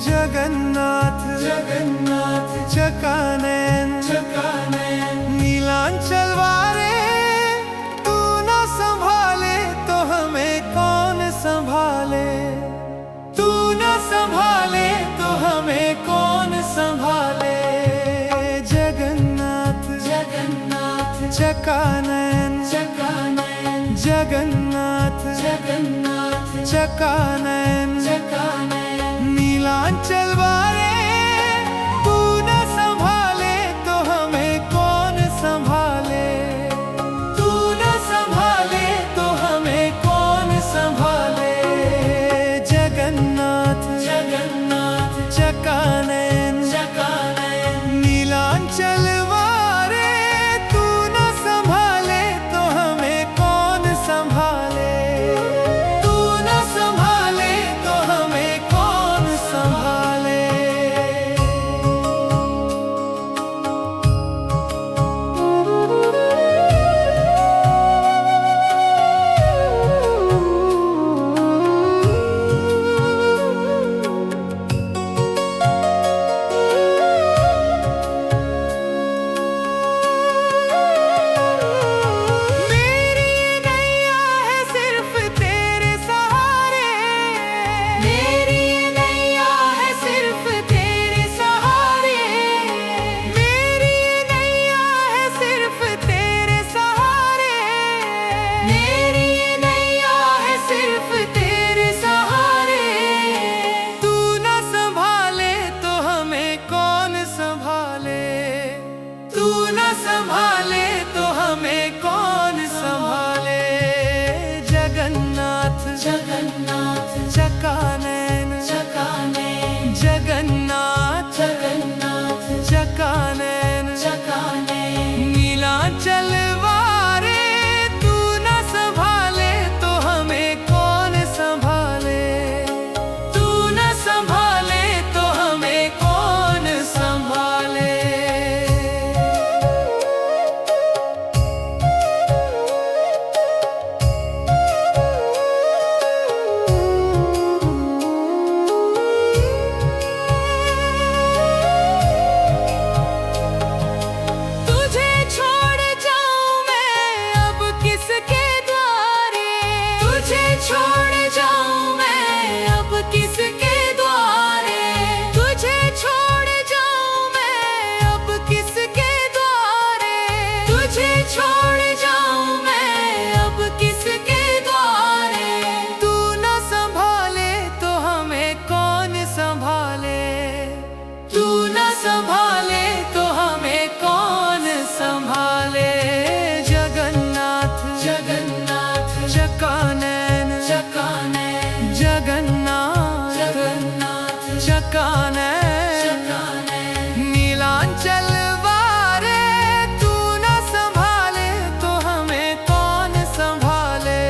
जगन्नाथ जगन्नाथ चकानयन चकानयन नीलांचल वारे, तू न संभाले तो हमें कौन संभाले, तू न संभाले तो हमें कौन संभाले। जगन्नाथ जगन्नाथ चकानयन चकानयन जगन्नाथ जगन्नाथ चकानयन चकानयन नीलांचल वारे, तू न संभाले तो हमें कौन संभाले, तू न संभाले तो हमें कौन संभाले। जगन्नाथ जगन्नाथ चकानयन चकानयन नीलांचल वारे, तू न संभाले तो हमें कौन संभाले, तू न संभाले तो हमें कौन संभाले। संभाले तो हमें कौन संभाले। जगन्नाथ जगन्नाथ चकानयन चकानयन जगन्नाथ जगन्नाथ चकानयन चकानयन नीलांचल वारे, तू न संभाले तो हमें कौन संभाले, तू न संभाले तो हमें कौन संभाले। छोड़ जाऊं मैं अब किसके द्वारे, तुझे छोड़ जाऊं मैं अब किसके द्वारे, तुझे छोड़ जाऊं मैं अब किसके द्वारे। तू न संभाले तो हमें कौन संभाले, तू न संभाले तो हमें कौन संभाले। जगन्नाथ जगन्नाथ चकानयन चकानयन जगन्नाथ जगन्नाथ चकानयन नीलांचल वारे, तू न संभाले तो हमें कौन संभाले,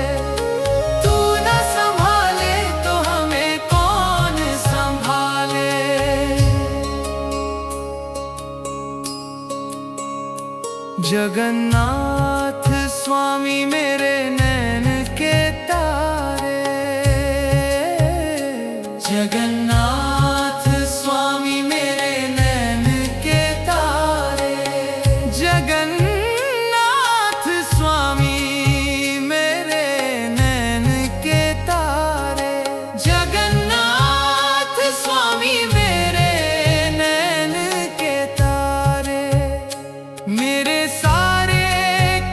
तू न संभाले तो हमें कौन संभाले। जगन्नाथ स्वामी मेरे नैन के तारे, जगन्नाथ स्वामी मेरे नैन के तारे, जगन्नाथ स्वामी मेरे नैन के तारे, जगन्नाथ स्वामी मेरे नैन के तारे। मेरे सारे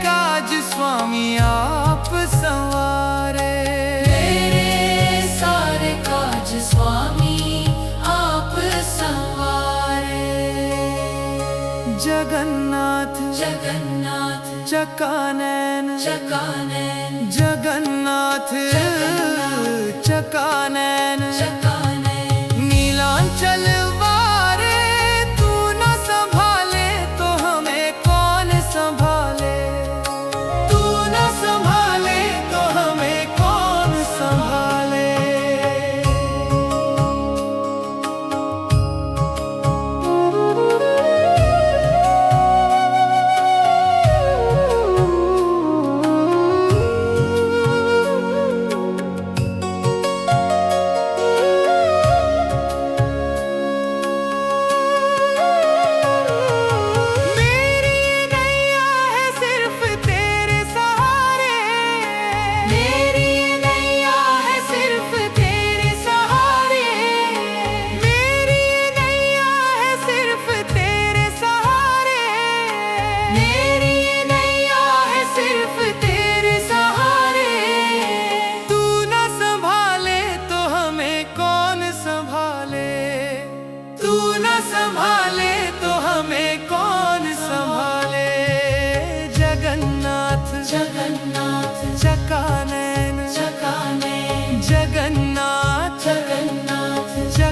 काज स्वामी आप संवारे, मेरे सारे काज स्वामी आप संवारे। जगन्नाथ जगन्नाथ चकानयन चकानयन जगन्नाथ चकानयन चकानयन नीलांचल वारे, तू न संभाले तो हमें कौन संभाले, तू न संभाले तो हमें कौन संभाले।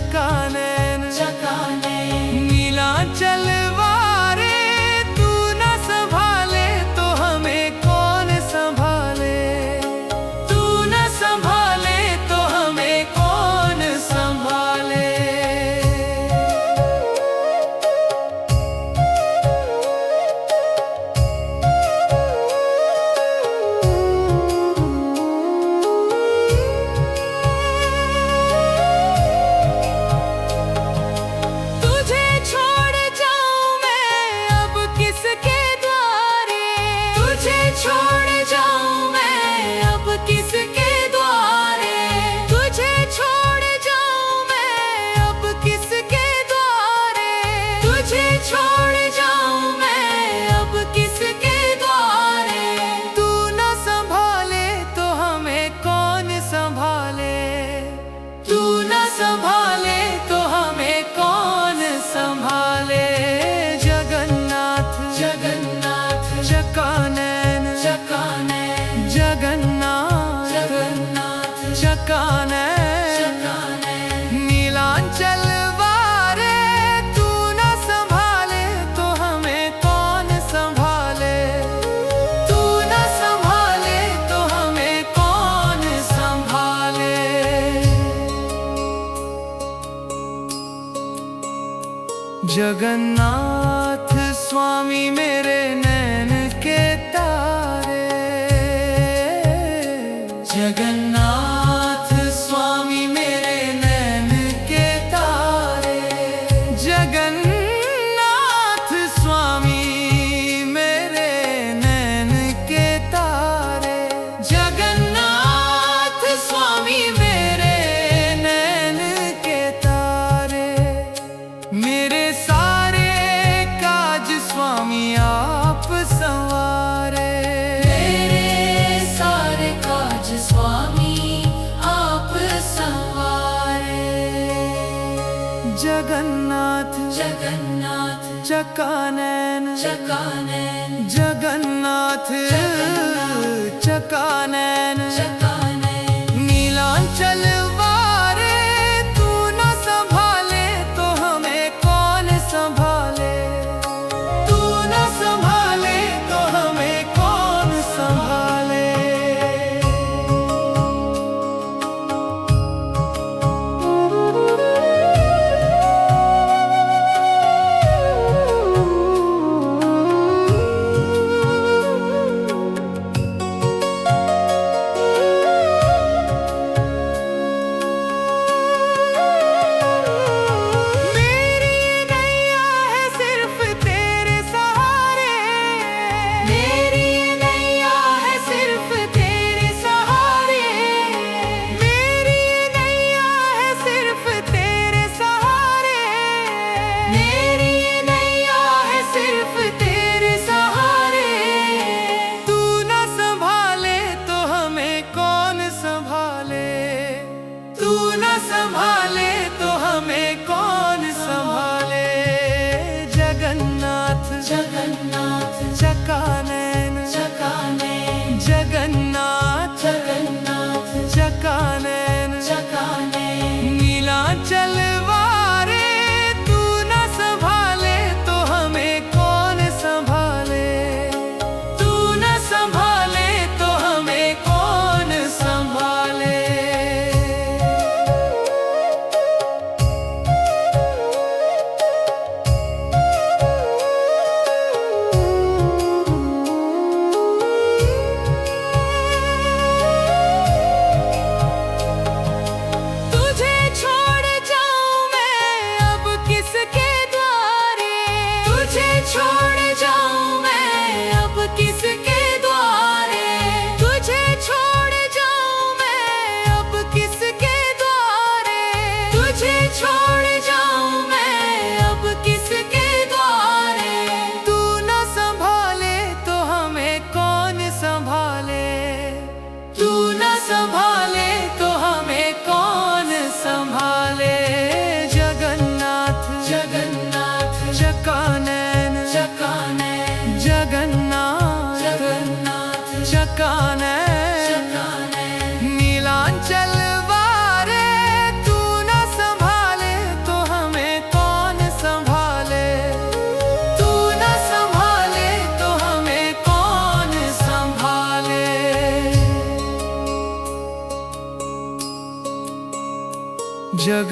चकानैन नीलांचल वारे, तू न संभाले तो हमें कौन संभाले, तू न संभाले तो हमें कौन संभाले। तुझे छोड़ जाऊं मैं अब किसके द्वारे, तुझे छोड़ जाऊं मैं अब किसके द्वारे, तुझे छोड़ जाऊं मैं अब किसके द्वारे, तुझे छोड़ जाऊं मैं अब किसके द्वारे। तू न संभाले तो हमें कौन संभाले, तू न संभाले तो हमें कौन संभाले। जगन्नाथ चकानैन जगन्नाथ चकानैन नीलांचल वारे, तू न संभाले तो हमें कौन संभाले, तू न संभाले तो हमें कौन संभाले। जगन्नाथ स्वामी मेरे नैन के तारे, जगन्नाथ स्वामी मेरे नैन के तारे, जगन्नाथ स्वामी मेरे नैन के तारे, जगन्नाथ स्वामी मेरे नैन के तारे। मेरे सारे काज स्वामी आप संवारे, मेरे सारे काज स्वामी आप संवारे। जगन्नाथ चकानैन जगन्नाथ चकानैन नीलांचल वारे, तू न संभाले तो हमें कौन संभाले, तू न संभाले तो हमें कौन संभाले।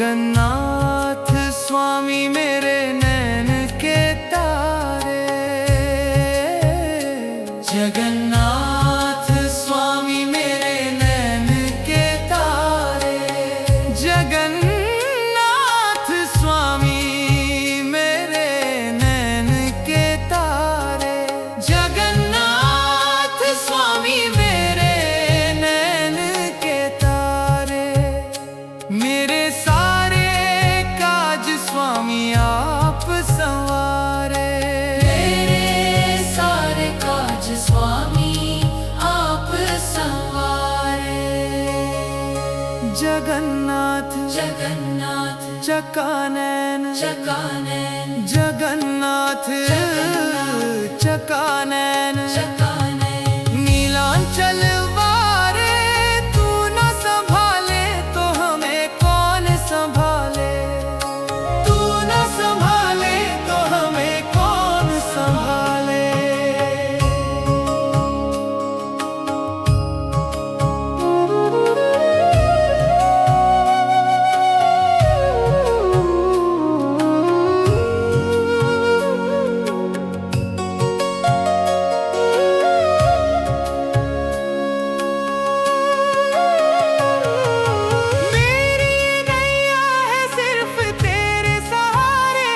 जगन्नाथ स्वामी मेरे नैन के तारे। जगन्नाथ स्वामी मेरे नैन के तारे। जगन्नाथ स्वामी मेरे नैन के तारे। जगन्नाथ स्वामी मेरे नैन के तारे। मेरे सारे काज स्वामी आप संवारे। मेरे सारे काज स्वामी आप संवारे। जगन्नाथ जगन्नाथ चकानैन। चकानैन जगन्नाथ चकानैन। चकानैन नीलांचल वारे तू न संभाले तो हमें कौन संभाले। तू न संभाले तो हमें कौन संभाले। मेरी नैया है सिर्फ तेरे सहारे।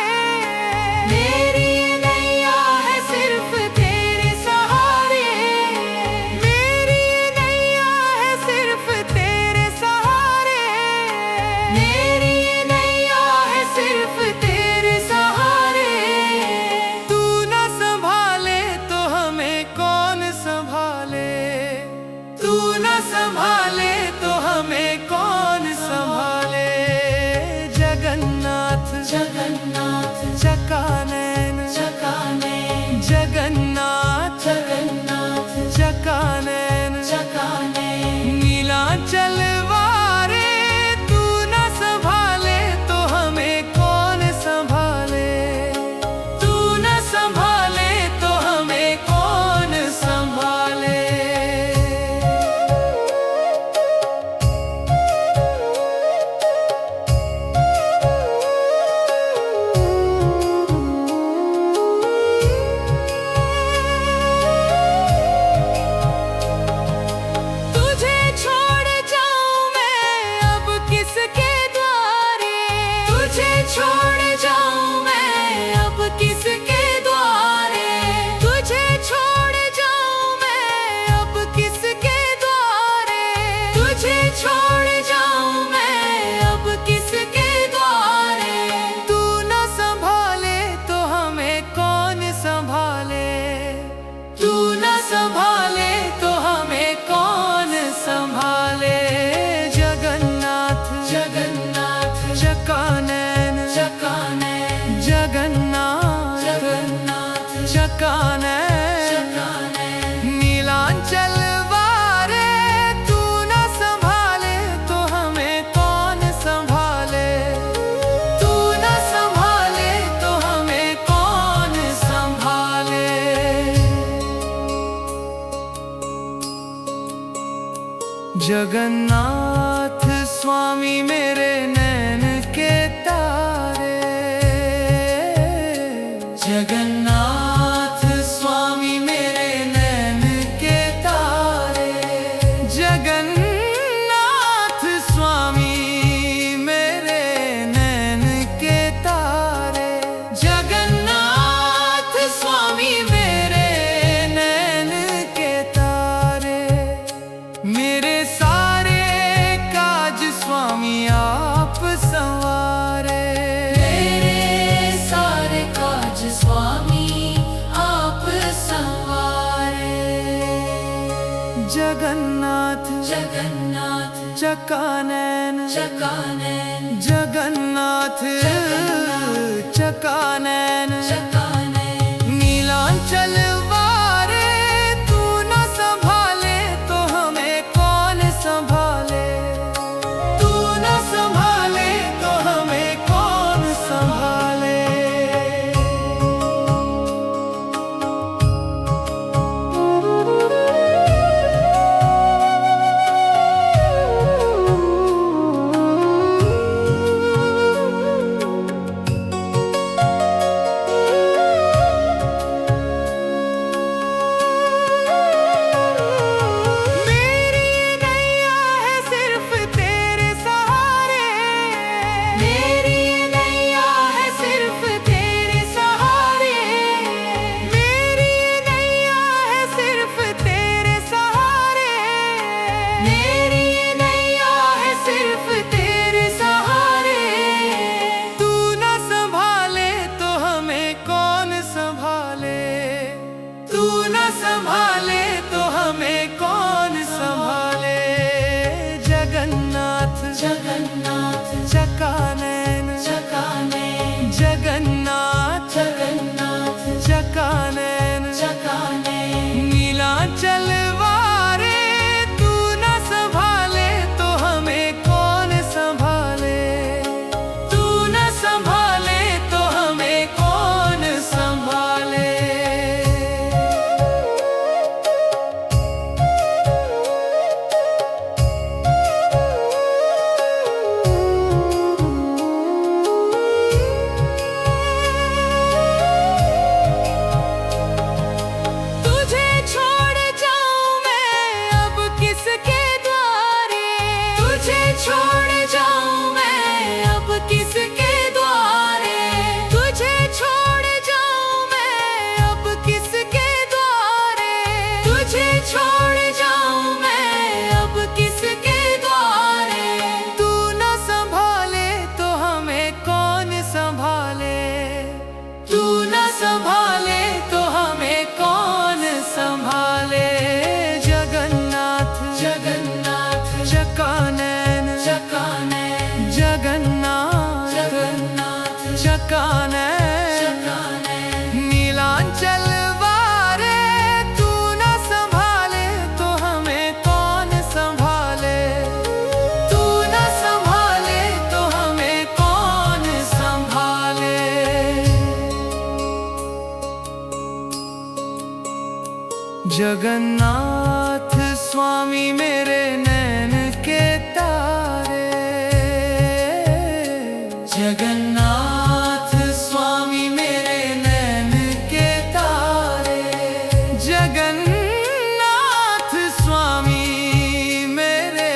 मेरी नैया है सिर्फ तेरे सहारे। मेरी नैया है सिर्फ तेरे सहारे। मेरी नैया है सिर्फ तेरे सहारे। तू न संभाले तो हमें कौन संभाले। तू न संभाले तो हमें कौन संभाले। जगन्नाथ जगन्नाथ चकानैन। चकानैन जगन्नाथ जगन्नाथ चकानैन। चकानैन नीलांचल वारे तू न संभाले तो हमें कौन संभाले। तू न संभाले तो हमें कौन संभाले। तुझे छोड़ जाऊं मैं अब किसके द्वारे। तुझे छोड़ जाऊं मैं अब किसके द्वारे। तुझे छोड़ जाऊं मैं अब किसके द्वारे। तुझे छोड़ जाऊं मैं अब किसके द्वारे। तू न संभाले तो हमें कौन संभाले। तू न संभाले तो हमें कौन संभाले। जगन्नाथ जगन्नाथ चकानैन। चकानैन जगन्नाथ जगन्नाथ चकानैन। चकानैन नीलांचल वारे तू न संभाले तो हमें कौन संभाले। तू न संभाले तो हमें कौन संभाले। जगन्नाथ स्वामी मेरे नैन के तारे। जगन्नाथ स्वामी मेरे नैन के तारे। जगन्नाथ स्वामी मेरे नैन के तारे। जगन्नाथ स्वामी मेरे नैन के तारे। मेरे सारे काज स्वामी आप संवारे। मेरे सारे काज स्वामी आप संवारे। जगन्नाथ जगन्नाथ चकानैन। चकानैन जगन्नाथ चकानैन। चकानैन नीलांचल वारे तू न संभाले तो हमें कौन संभाले। तू न संभाले तो हमें कौन संभाले। चकानैन नीलांचल वारे, तू न संभाले तो हमें कौन संभाले, तू न संभाले तो हमें कौन संभाले। जगन्नाथ स्वामी मेरे नैन के तारे, जगन्नाथ स्वामी मेरे नैन के तारे, जगन्नाथ स्वामी मेरे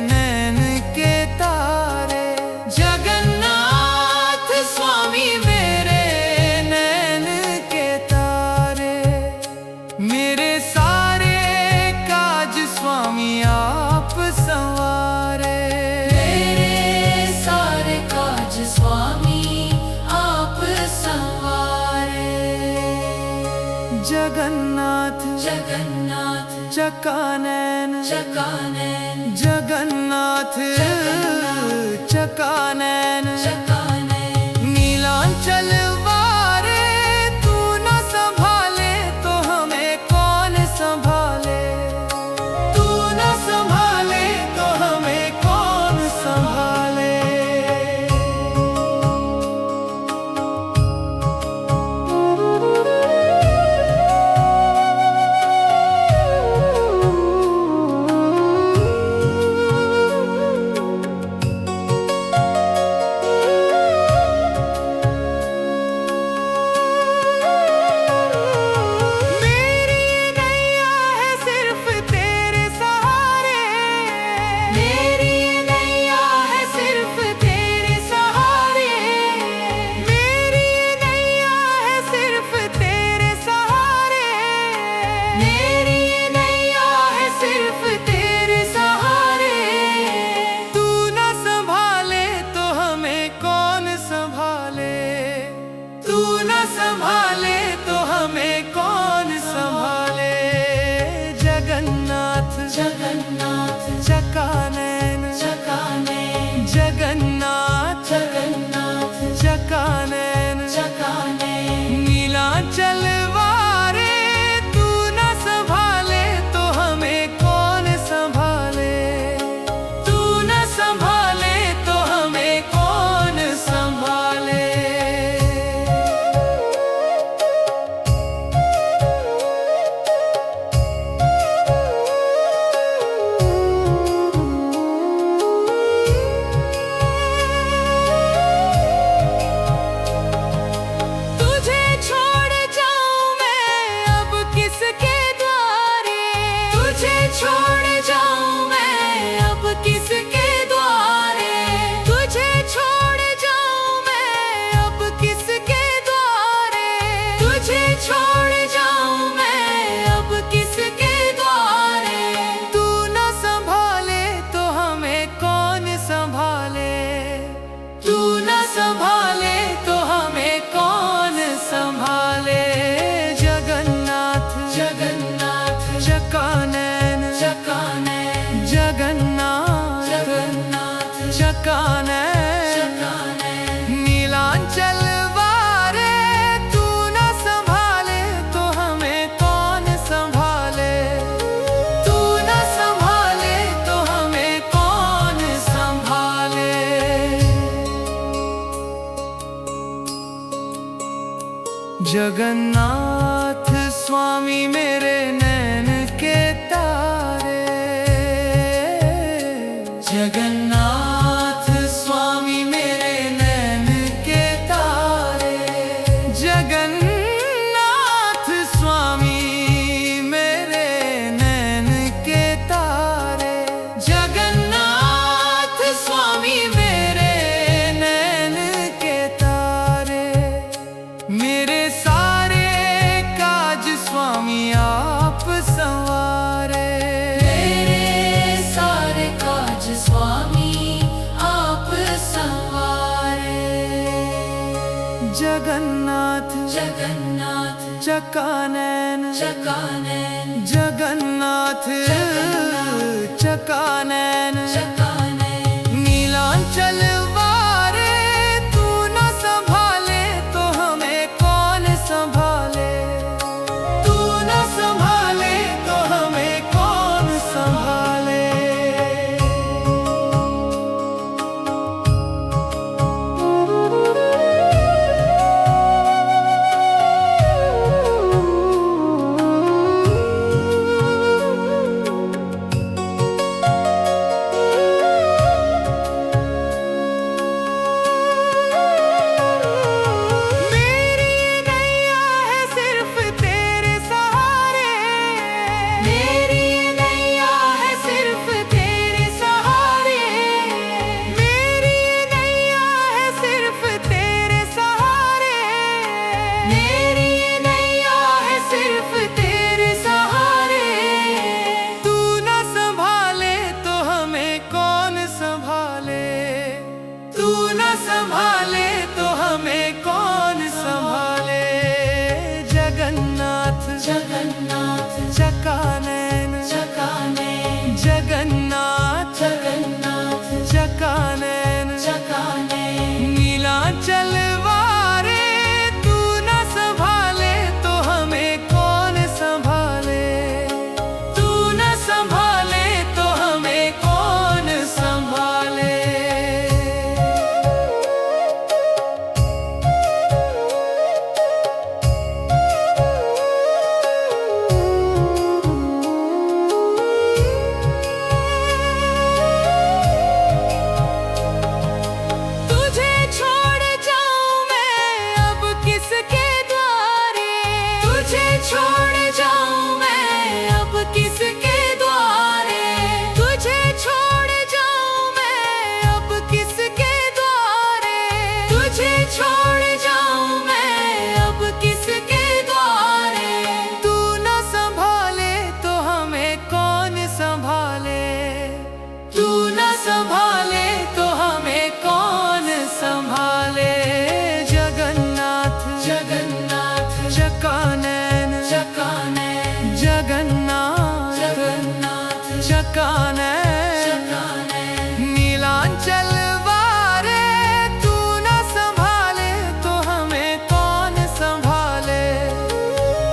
नैन के तारे, जगन्नाथ स्वामी मेरे नैन के तारे। मेरे सारे काज स्वामी आप संवारे, मेरे सारे काज स्वामी आप संवारे। जगन्नाथ जगन्नाथ चकानैन चकानैन जगन्नाथ चकानैन चकानैन नीलांचल वारे, तू न संभाले तो हमें कौन संभाले, तू न संभाले तो हमें कौन संभाले। मेरी नैया है सिर्फ तेरे सहारे, मेरी नैया है सिर्फ तेरे सहारे, मेरी नैया है सिर्फ तेरे सहारे, मेरी नैया है सिर्फ तेरे सहारे। तू न संभाले तो हमें कौन संभाले, तू न संभाले तो हमें कौन संभाले। जगन्नाथ जगन्नाथ चकानैन चकानैन जगन्नाथ जगन्नाथ चकानैन चकानैन नीलांचल वारे, तू न संभाले तो हमें कौन संभाले, तू न संभाले तो हमें कौन संभाले। तुझे छोड़ जाऊं मैं अब किसके द्वारे, तुझे छोड़ जाऊं मैं अब किसके द्वारे, तुझे छोड़ जाऊं मैं अब किसके द्वारे, तुझे छोड़ जाऊं मैं अब किसके द्वारे। तू न संभाले तो हमें कौन संभाले, तू न संभाले तो हमें कौन संभाले। जगन्नाथ जगन्नाथ चकानैन चकानैन जगन्नाथ जगन्नाथ चकानैन चकानैन नीलांचल वारे, तू न संभाले तो हमें कौन संभाले, तू न संभाले तो हमें कौन संभाले। जगन्नाथ स्वामी मेरे नैन के तारे, जगन्नाथ स्वामी मेरे नैन के तारे, जगन्नाथ स्वामी मेरे नैन के तारे, जगन्नाथ स्वामी मेरे नैन के तारे। मेरे सारे काज स्वामी आप संवारे, मेरे सारे काज स्वामी आप संवारे। जगन्नाथ जगन्नाथ चकानैन चकानैन जगन्नाथ चकानैन चकानैन नीलांचल वारे, तू न संभाले छोड़ जाऊं मैं अब किसके द्वारे। तू न संभाले तो हमें कौन संभाले, तू न संभाले तो हमें कौन संभाले। जगन्नाथ जगन्नाथ चकानैन चकानैन जगन्नाथ जगन्नाथ चकानैन चकानैन नीलांचल वारे। तू न संभाले तो हमें कौन संभाले,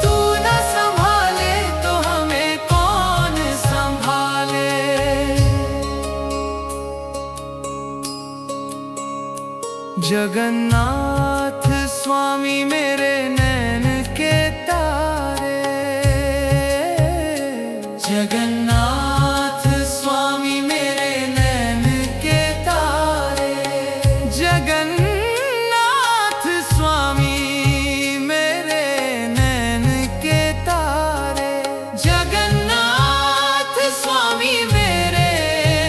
तू न संभाले तो हमें कौन संभाले। जगन्नाथ स्वामी मेरे नैन के तारे। जगन्नाथ स्वामी मेरे नैन के तारे। जगन्नाथ स्वामी मेरे नैन के तारे। जगन्नाथ स्वामी मेरे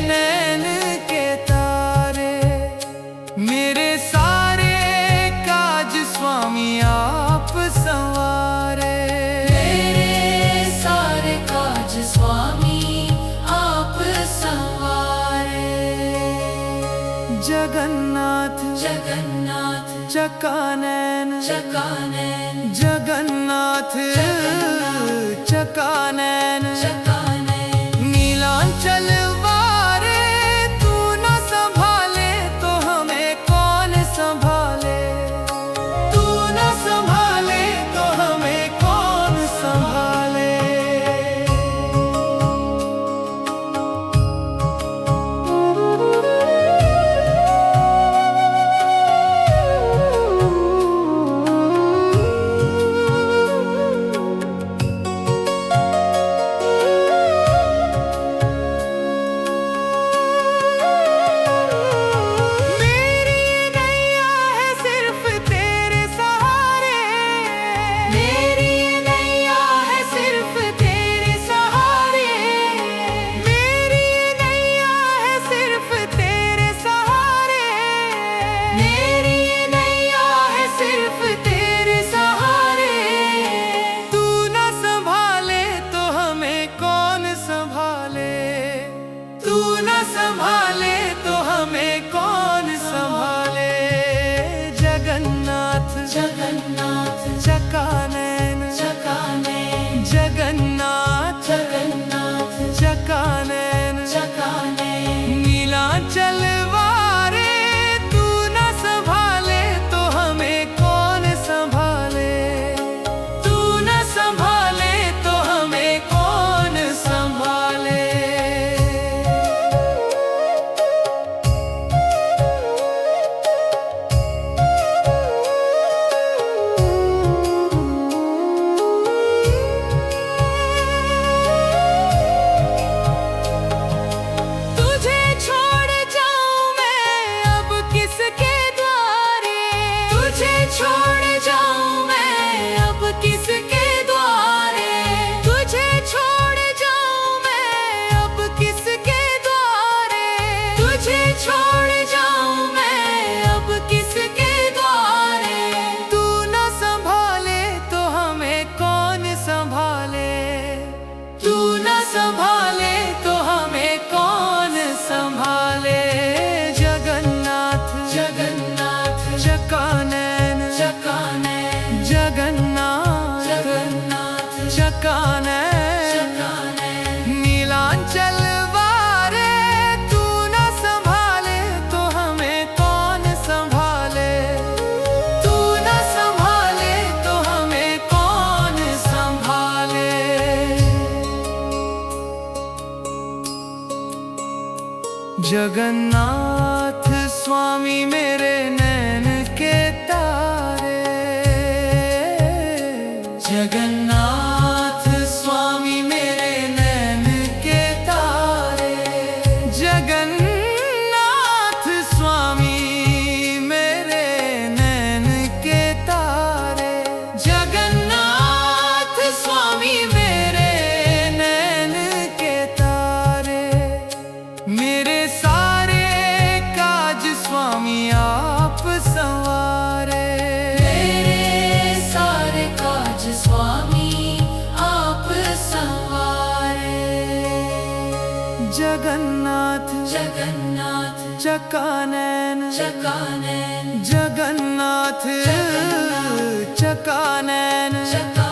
नैन के तारे मेरे सारे काज स्वामी आप संवारे। मेरे सारे काज स्वामी आप संवारे। जगन्नाथ जगन्नाथ चकानैन चकानैन जगन्नाथ चकानैन चकानैन नीलांचल वारे। तू न संभाले तो हमें कौन संभाले, तू न संभाले तो हमें कौन संभाले। मेरी नैया है सिर्फ तेरे सहारे। मेरी नैया है सिर्फ तेरे सहारे। मेरी नैया है सिर्फ तेरे सहारे। मेरी नैया है सिर्फ तेरे सहारे। तू न संभाले तो हमें कौन संभाले, तू न संभाले तो हमें कौन संभाले। जगन्नाथ जगन्नाथ चकानैन चकानैन जगन्नाथ जगन्नाथ चकानैन चकानैन नीलांचल वारे। तू न संभाले तो हमें कौन संभाले, तू न संभाले तो हमें कौन संभाले। तुझे छोड़ जाऊं मैं अब किसके द्वारे। तुझे छोड़ जाऊं मैं अब किसके द्वारे। तुझे छोड़ जाऊं मैं अब किसके द्वारे। तुझे छोड़ जाऊं मैं अब किसके द्वारे। तू न संभाले तो हमें कौन संभाले, तू न संभाले तो हमें कौन संभाले। जगन्नाथ जगन्नाथ चकानैन चकानैन जगन्नाथ जगन्नाथ चकानैन चकानैन नीलांचल वारे। तू न संभाले तो हमें कौन संभाले, तू न संभाले तो हमें कौन संभाले। जगन्नाथ स्वामी मेरे नैन के तारे। जगन्नाथ स्वामी मेरे नैन के तारे। जगन्नाथ स्वामी मेरे नैन के तारे। जगन्नाथ स्वामी मेरे नैन के तारे मेरे सारे चकानैन चकानैन जगन्नाथ जगन्नाथ चकानैन चकानैन